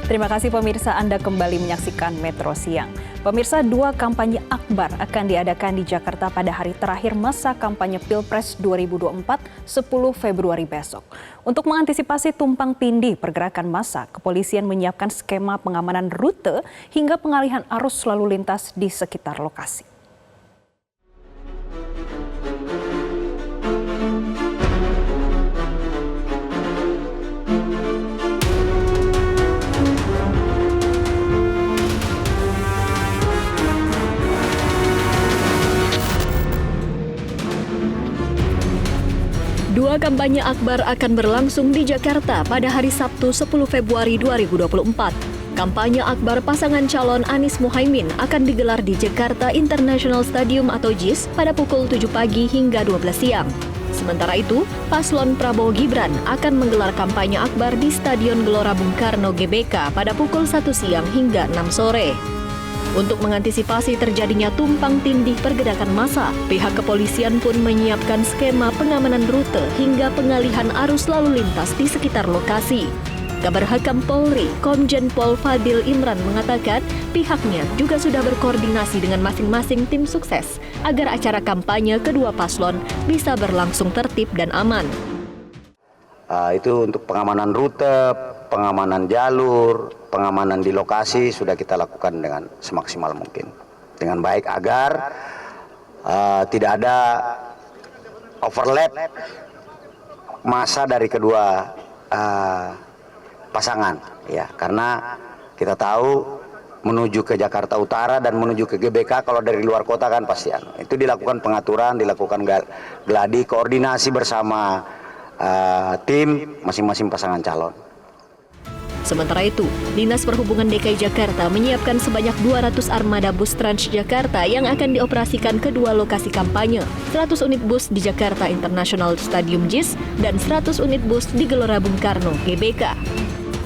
Terima kasih pemirsa, Anda kembali menyaksikan Metro Siang. Pemirsa, 2 kampanye akbar akan diadakan di Jakarta pada hari terakhir masa kampanye Pilpres 2024, 10 Februari besok. Untuk mengantisipasi tumpang tindih pergerakan massa, kepolisian menyiapkan skema pengamanan rute hingga pengalihan arus lalu lintas di sekitar lokasi. Dua kampanye akbar akan berlangsung di Jakarta pada hari Sabtu 10 Februari 2024. Kampanye akbar pasangan calon Anies Muhaimin akan digelar di Jakarta International Stadium atau JIS pada pukul 7 pagi hingga 12 siang. Sementara itu, paslon Prabowo Gibran akan menggelar kampanye akbar di Stadion Gelora Bung Karno GBK pada pukul 1 siang hingga 6 sore. Untuk mengantisipasi terjadinya tumpang tindih pergerakan massa, pihak kepolisian pun menyiapkan skema pengamanan rute hingga pengalihan arus lalu lintas di sekitar lokasi. Kabar Hakam Polri, Komjen Pol Fadil Imran mengatakan pihaknya juga sudah berkoordinasi dengan masing-masing tim sukses agar acara kampanye kedua paslon bisa berlangsung tertib dan aman. Itu untuk pengamanan rute, pengamanan jalur, pengamanan di lokasi sudah kita lakukan dengan semaksimal mungkin, dengan baik agar tidak ada overlap masa dari kedua pasangan, ya, karena kita tahu menuju ke Jakarta Utara dan menuju ke GBK kalau dari luar kota kan pasti itu dilakukan pengaturan, dilakukan gladi, koordinasi bersama tim masing-masing pasangan calon. Sementara itu, Dinas Perhubungan DKI Jakarta menyiapkan sebanyak 200 armada bus Transjakarta yang akan dioperasikan ke dua lokasi kampanye, 100 unit bus di Jakarta International Stadium JIS dan 100 unit bus di Gelora Bung Karno GBK.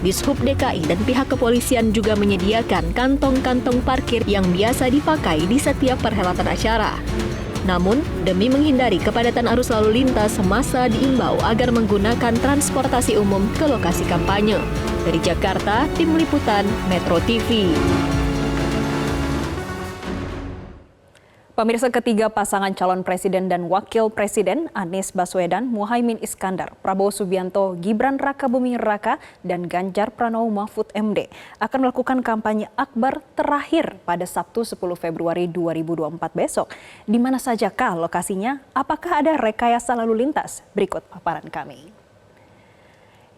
Dishub DKI dan pihak kepolisian juga menyediakan kantong-kantong parkir yang biasa dipakai di setiap perhelatan acara. Namun, demi menghindari kepadatan arus lalu lintas, massa diimbau agar menggunakan transportasi umum ke lokasi kampanye. Dari Jakarta, Tim Liputan Metro TV. Pemirsa, ketiga pasangan calon presiden dan wakil presiden Anies Baswedan, Muhaimin Iskandar, Prabowo Subianto, Gibran Rakabuming Raka, dan Ganjar Pranowo Mahfud MD akan melakukan kampanye akbar terakhir pada Sabtu 10 Februari 2024 besok. Di mana sajakah lokasinya? Apakah ada rekayasa lalu lintas? Berikut paparan kami.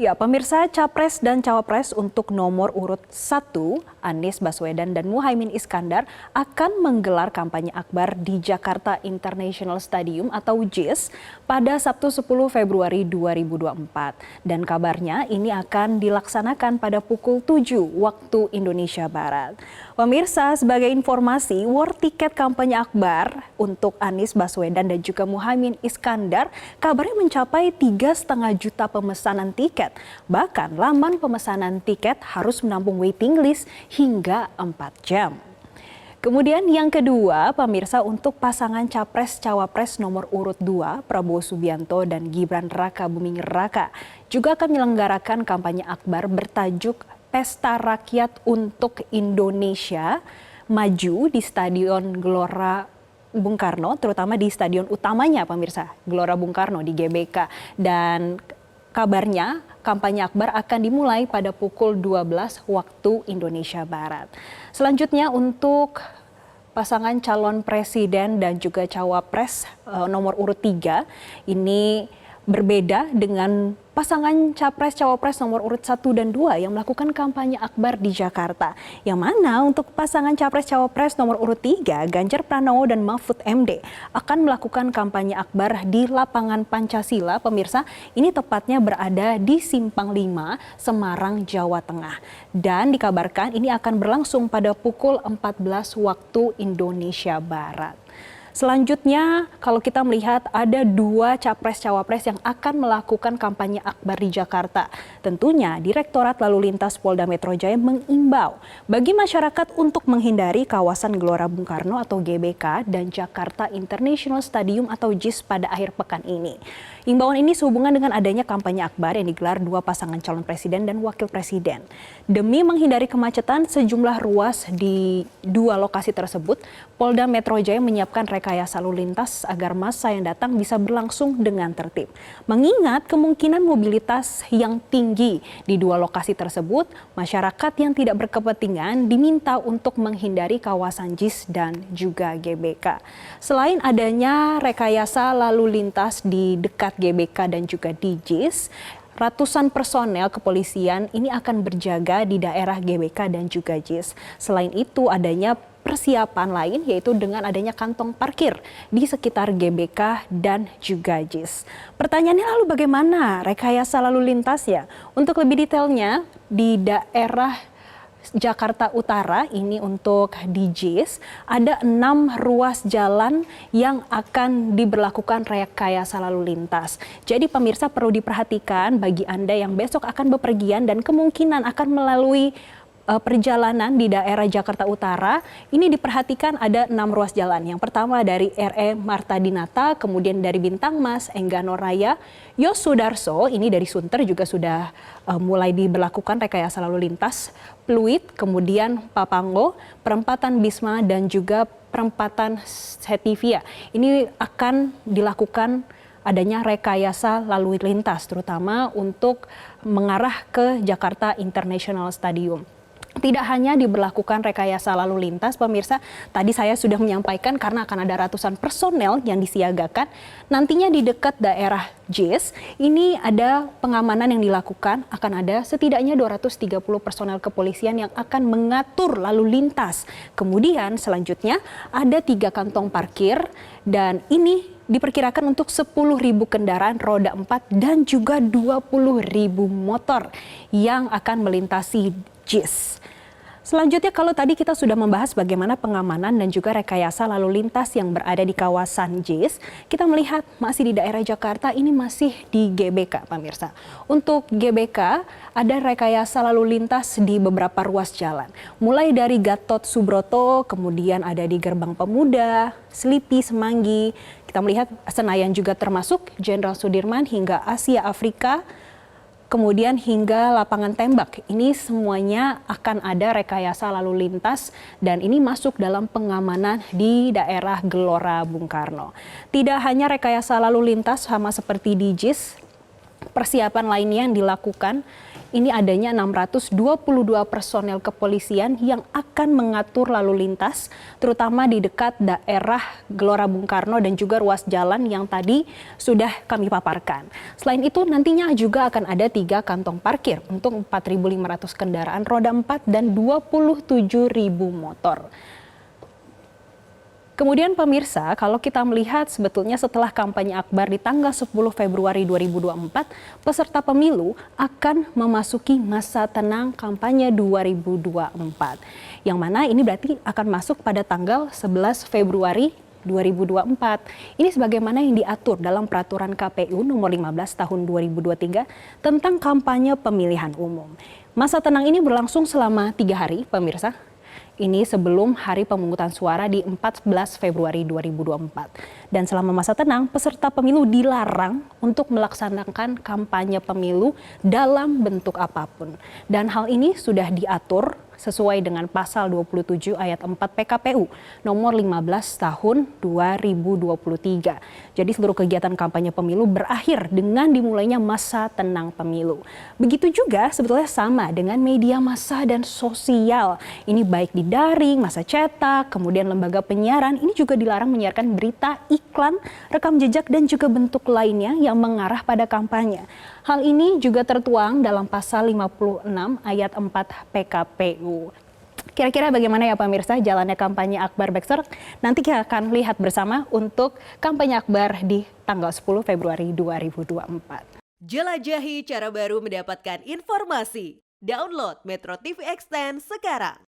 Ya, pemirsa, Capres dan Cawapres untuk nomor urut 1, Anies Baswedan dan Muhaimin Iskandar akan menggelar kampanye akbar di Jakarta International Stadium atau JIS pada Sabtu 10 Februari 2024. Dan kabarnya ini akan dilaksanakan pada pukul 7 waktu Indonesia Barat. Pemirsa, sebagai informasi, war tiket kampanye akbar untuk Anies Baswedan dan juga Muhaimin Iskandar kabarnya mencapai 3,5 juta pemesanan tiket. Bahkan laman pemesanan tiket harus menampung waiting list hingga 4 jam. Kemudian yang kedua, pemirsa, untuk pasangan Capres-Cawapres nomor urut 2, Prabowo Subianto dan Gibran Rakabuming Raka juga akan menyelenggarakan kampanye akbar bertajuk Pesta Rakyat untuk Indonesia Maju di Stadion Gelora Bung Karno, terutama di stadion utamanya, pemirsa, Gelora Bung Karno di GBK. Dan kabarnya kampanye akbar akan dimulai pada pukul 12 waktu Indonesia Barat. Selanjutnya untuk pasangan calon presiden dan juga cawapres nomor urut 3 ini berbeda dengan pasangan capres-cawapres nomor urut 1 dan 2 yang melakukan kampanye akbar di Jakarta. Yang mana untuk pasangan capres-cawapres nomor urut 3, Ganjar Pranowo dan Mahfud MD akan melakukan kampanye akbar di lapangan Pancasila. Pemirsa, ini tepatnya berada di Simpang 5, Semarang, Jawa Tengah. Dan dikabarkan ini akan berlangsung pada pukul 14 waktu Indonesia Barat. Selanjutnya, kalau kita melihat ada 2 capres-cawapres yang akan melakukan kampanye akbar di Jakarta. Tentunya, Direktorat Lalu Lintas Polda Metro Jaya mengimbau bagi masyarakat untuk menghindari kawasan Gelora Bung Karno atau GBK dan Jakarta International Stadium atau JIS pada akhir pekan ini. Imbauan ini sehubungan dengan adanya kampanye akbar yang digelar 2 pasangan calon presiden dan wakil presiden. Demi menghindari kemacetan sejumlah ruas di 2 lokasi tersebut, Polda Metro Jaya menyiapkan rekayasa lalu lintas agar massa yang datang bisa berlangsung dengan tertib. Mengingat kemungkinan mobilitas yang tinggi di 2 lokasi tersebut, masyarakat yang tidak berkepentingan diminta untuk menghindari kawasan JIS dan juga GBK. Selain adanya rekayasa lalu lintas di dekat GBK dan juga di JIS, ratusan personel kepolisian ini akan berjaga di daerah GBK dan juga JIS. Selain itu adanya persiapan lain yaitu dengan adanya kantong parkir di sekitar GBK dan juga JIS. Pertanyaannya lalu bagaimana rekayasa lalu lintas ya? Untuk lebih detailnya di daerah Jakarta Utara ini untuk di JIS ada 6 ruas jalan yang akan diberlakukan rekayasa lalu lintas. Jadi pemirsa perlu diperhatikan bagi Anda yang besok akan bepergian dan kemungkinan akan melalui perjalanan di daerah Jakarta Utara, ini diperhatikan ada 6 ruas jalan. Yang pertama dari RE Marta Dinata, kemudian dari Bintang Mas, Enggano Raya, Yosudarso, ini dari Sunter juga sudah mulai diberlakukan rekayasa lalu lintas, Pluit, kemudian Papango, Perempatan Bisma, dan juga Perempatan Setivia. Ini akan dilakukan adanya rekayasa lalu lintas, terutama untuk mengarah ke Jakarta International Stadium. Tidak hanya diberlakukan rekayasa lalu lintas, pemirsa, tadi saya sudah menyampaikan karena akan ada ratusan personel yang disiagakan. Nantinya di dekat daerah JIS, ini ada pengamanan yang dilakukan, akan ada setidaknya 230 personel kepolisian yang akan mengatur lalu lintas. Kemudian selanjutnya ada 3 kantong parkir dan ini diperkirakan untuk 10.000 kendaraan roda 4 dan juga 20.000 motor yang akan melintasi JIS. Selanjutnya kalau tadi kita sudah membahas bagaimana pengamanan dan juga rekayasa lalu lintas yang berada di kawasan JIS, kita melihat masih di daerah Jakarta ini masih di GBK, pemirsa. Untuk GBK ada rekayasa lalu lintas di beberapa ruas jalan. Mulai dari Gatot Subroto, kemudian ada di Gerbang Pemuda, Selipi, Semanggi. Kita melihat Senayan juga termasuk, Jenderal Sudirman hingga Asia Afrika, kemudian hingga lapangan tembak. Ini semuanya akan ada rekayasa lalu lintas dan ini masuk dalam pengamanan di daerah Gelora Bung Karno. Tidak hanya rekayasa lalu lintas sama seperti di JIS, persiapan lainnya yang dilakukan ini adanya 622 personel kepolisian yang akan mengatur lalu lintas, terutama di dekat daerah Gelora Bung Karno dan juga ruas jalan yang tadi sudah kami paparkan. Selain itu nantinya juga akan ada 3 kantong parkir untuk 4.500 kendaraan roda 4 dan 27.000 motor. Kemudian pemirsa, kalau kita melihat sebetulnya setelah kampanye akbar di tanggal 10 Februari 2024, peserta pemilu akan memasuki masa tenang kampanye 2024. Yang mana ini berarti akan masuk pada tanggal 11 Februari 2024. Ini sebagaimana yang diatur dalam peraturan KPU nomor 15 tahun 2023 tentang kampanye pemilihan umum. Masa tenang ini berlangsung selama 3 hari, pemirsa. Ini sebelum hari pemungutan suara di 14 Februari 2024. Dan selama masa tenang, peserta pemilu dilarang untuk melaksanakan kampanye pemilu dalam bentuk apapun. Dan hal ini sudah diatur sesuai dengan pasal 27 ayat 4 PKPU nomor 15 tahun 2023. Jadi seluruh kegiatan kampanye pemilu berakhir dengan dimulainya masa tenang pemilu. Begitu juga sebetulnya sama dengan media massa dan sosial. Ini baik di daring, massa cetak, kemudian lembaga penyiaran, ini juga dilarang menyiarkan berita, iklan, rekam jejak dan juga bentuk lainnya yang mengarah pada kampanye. Hal ini juga tertuang dalam pasal 56 ayat 4 PKPU. Kira-kira bagaimana ya pemirsa jalannya kampanye akbar besok? Nanti kita akan lihat bersama untuk kampanye akbar di tanggal 10 Februari 2024. Jelajahi cara baru mendapatkan informasi. Download Metro TV Extend sekarang.